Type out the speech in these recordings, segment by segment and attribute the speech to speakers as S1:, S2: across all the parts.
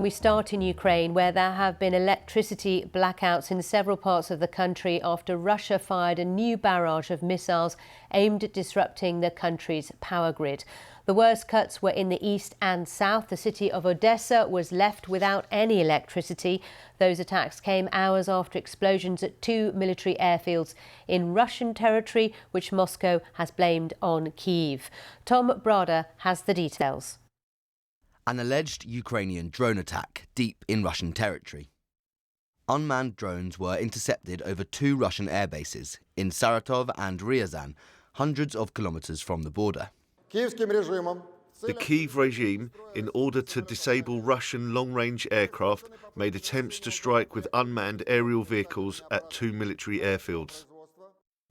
S1: We start in Ukraine, where there have been electricity blackouts in several parts of the country after Russia fired a new barrage of missiles aimed at disrupting the country's power grid. The worst cuts were in the east and south. The city of Odessa was left without any electricity. Those attacks came hours after explosions at two military airfields in Russian territory, which Moscow has blamed on Kyiv. Tom Brada has the details.
S2: An alleged Ukrainian drone attack deep in Russian territory. Unmanned drones were intercepted over two Russian airbases in Saratov and Ryazan, hundreds of kilometres from the border.
S3: The Kyiv regime, in order to disable Russian long-range aircraft, made attempts to strike with unmanned aerial vehicles at two military airfields.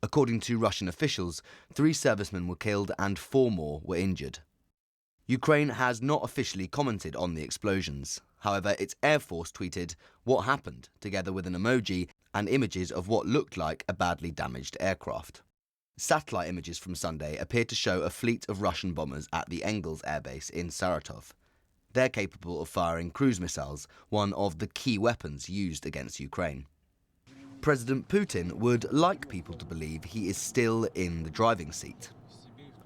S2: According to Russian officials, 3 servicemen were killed and 4 more were injured. Ukraine has not officially commented on the explosions. However, its Air Force tweeted what happened, together with an emoji and images of what looked like a badly damaged aircraft. Satellite images from Sunday appeared to show a fleet of Russian bombers at the Engels airbase in Saratov. They're capable of firing cruise missiles, one of the key weapons used against Ukraine. President Putin would like people to believe he is still in the driving seat.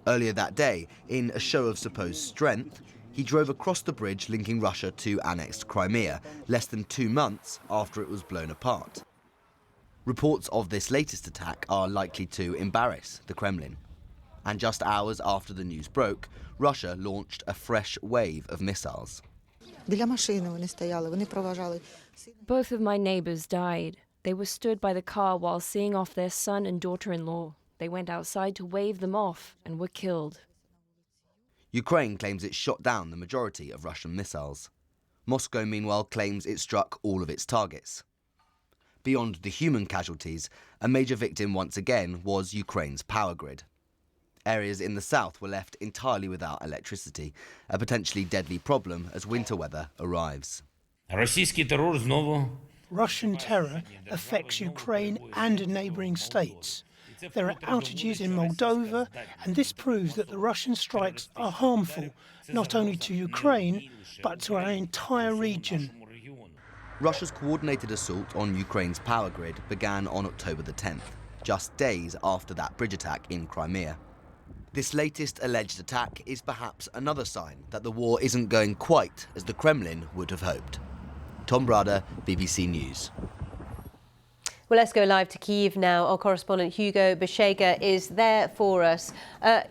S2: Earlier that day, in a show of supposed strength, he drove across the bridge linking Russia to annexed Crimea, less than 2 months after it was blown apart. Reports of this latest attack are likely to embarrass the Kremlin. And just hours after the news broke, Russia launched a fresh wave of missiles.
S4: Both of my neighbours died. They were stood by the car while seeing off their son and daughter-in-law. They went outside to wave them off and were killed.
S2: Ukraine claims it shot down the majority of Russian missiles. Moscow, meanwhile, claims it struck all of its targets. Beyond the human casualties, a major victim once again was Ukraine's power grid. Areas in the south were left entirely without electricity, a potentially deadly problem as winter weather arrives.
S5: Russian terror affects Ukraine and neighbouring states. There are outages in Moldova, and this proves that the Russian strikes are harmful, not only to Ukraine, but to our entire region.
S2: Russia's coordinated assault on Ukraine's power grid began on October the 10th, just days after that bridge attack in Crimea. This latest alleged attack is perhaps another sign that the war isn't going quite as the Kremlin would have hoped. Tom Brada, BBC News.
S1: Well, let's go live to Kyiv now. Our correspondent Hugo Beshega is there for us.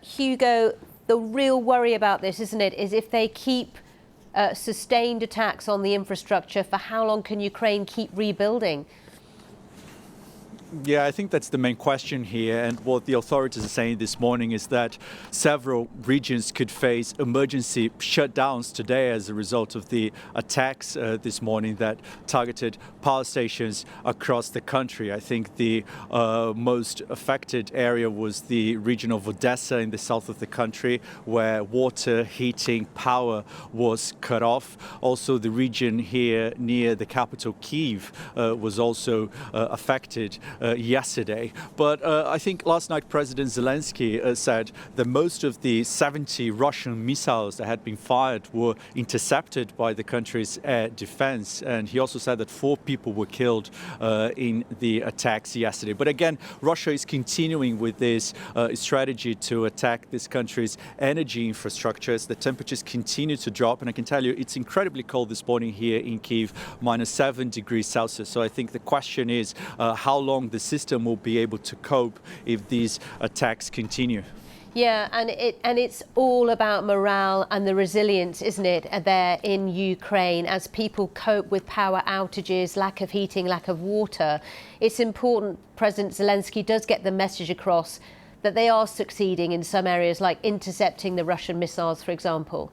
S1: Hugo, the real worry about this, isn't it, is if they keep sustained attacks on the infrastructure, for how long can Ukraine keep rebuilding?
S6: Yeah, I think that's the main question here. And what the authorities are saying this morning is that several regions could face emergency shutdowns today as a result of the attacks this morning that targeted power stations across the country. I think the most affected area was the region of Odessa in the south of the country, where water, heating, power was cut off. Also, the region here near the capital, Kyiv, was also affected yesterday. But I think last night President Zelensky said that most of the 70 Russian missiles that had been fired were intercepted by the country's air defense. And he also said that 4 people were killed in the attacks yesterday. But again, Russia is continuing with this strategy to attack this country's energy infrastructure as the temperatures continue to drop. And I can tell you it's incredibly cold this morning here in Kyiv, -7 degrees Celsius. So I think the question is how long the system will be able to cope if these attacks continue.
S1: Yeah, and it's all about morale and the resilience, isn't it, there in Ukraine as people cope with power outages, lack of heating, lack of water. It's important President Zelensky does get the message across that they are succeeding in some areas, like intercepting the Russian missiles, for example.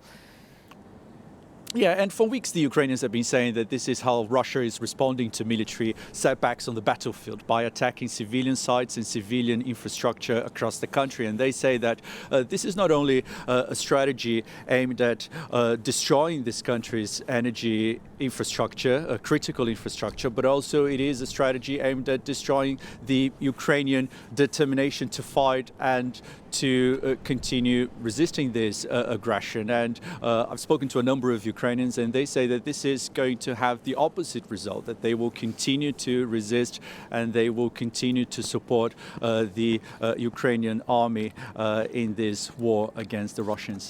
S6: Yeah, and for weeks the Ukrainians have been saying that this is how Russia is responding to military setbacks on the battlefield, by attacking civilian sites and civilian infrastructure across the country. And they say that this is not only a strategy aimed at destroying this country's energy infrastructure, critical infrastructure, but also it is a strategy aimed at destroying the Ukrainian determination to fight and to continue resisting this aggression. And I've spoken to a number of Ukrainians, and they say that this is going to have the opposite result, that they will continue to resist and they will continue to support the Ukrainian army in this war against the Russians.